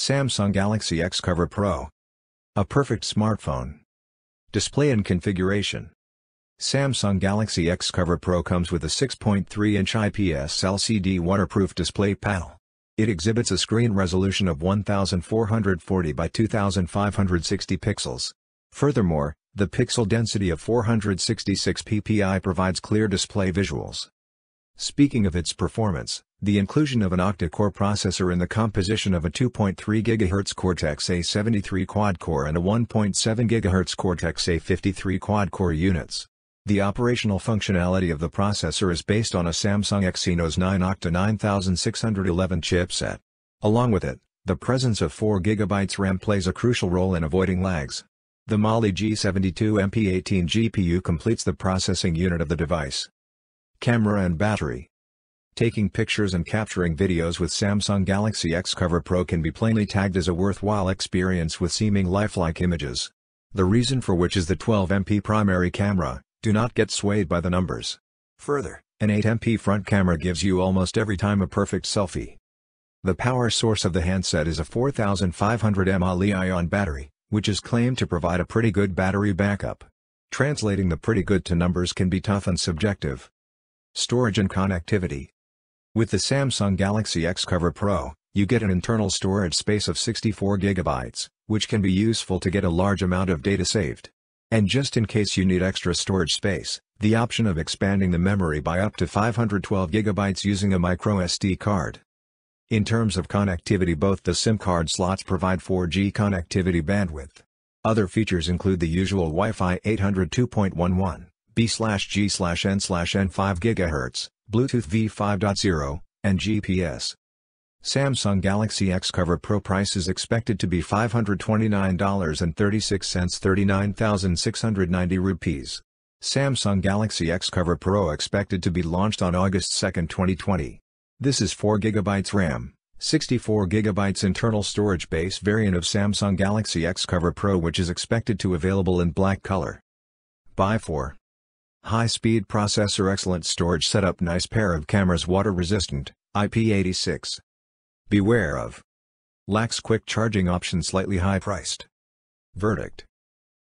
Samsung Galaxy XCover Pro. A perfect smartphone. Display and configuration. Samsung Galaxy XCover Pro comes with a 6.3-inch IPS LCD waterproof display panel. It exhibits a screen resolution of 1440 by 2560 pixels. Furthermore, the pixel density of 466 ppi provides clear display visuals. Speaking of its performance, the inclusion of an octa-core processor in the composition of a 2.3 GHz Cortex-A73 quad-core and a 1.7 GHz Cortex-A53 quad-core units. The operational functionality of the processor is based on a Samsung Exynos 9-octa 9611 chipset. Along with it, the presence of 4 GB RAM plays a crucial role in avoiding lags. The Mali G72MP18 GPU completes the processing unit of the device. Camera and battery. Taking pictures and capturing videos with Samsung Galaxy XCover Pro can be plainly tagged as a worthwhile experience with seeming lifelike images. The reason for which is the 12MP primary camera. Do not get swayed by the numbers. Further, an 8MP front camera gives you almost every time a perfect selfie. The power source of the handset is a 4500 mAh Li-ion battery, which is claimed to provide a pretty good battery backup. Translating the pretty good to numbers can be tough and subjective. Storage and connectivity. With the Samsung Galaxy XCover Pro, you get an internal storage space of 64 GB, which can be useful to get a large amount of data saved. And just in case you need extra storage space, the option of expanding the memory by up to 512 GB using a microSD card. In terms of connectivity, both the SIM card slots provide 4G connectivity bandwidth. Other features include the usual Wi-Fi 802.11, B/G/N/N 5 GHz, Bluetooth V5.0, and GPS. Samsung Galaxy XCover Pro price is expected to be $529.36, 39,690 rupees. Samsung Galaxy XCover Pro expected to be launched on August 2, 2020. This is 4 GB RAM, 64 GB internal storage base variant of Samsung Galaxy XCover Pro, which is expected to available in black color. Buy for high-speed processor, excellent storage setup, nice pair of cameras, water-resistant, IP86. Beware of lacks quick charging option, slightly high-priced. Verdict.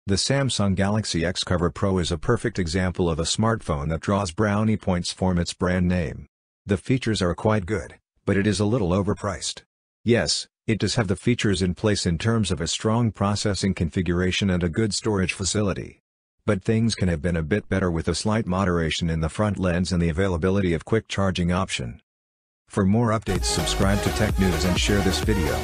The Samsung Galaxy XCover Pro is a perfect example of a smartphone that draws brownie points from its brand name. The features are quite good, but it is a little overpriced. Yes, it does have the features in place in terms of a strong processing configuration and a good storage facility. But things can have been a bit better with a slight moderation in the front lens and the availability of quick charging option. For more updates, subscribe to Tech News and share this video.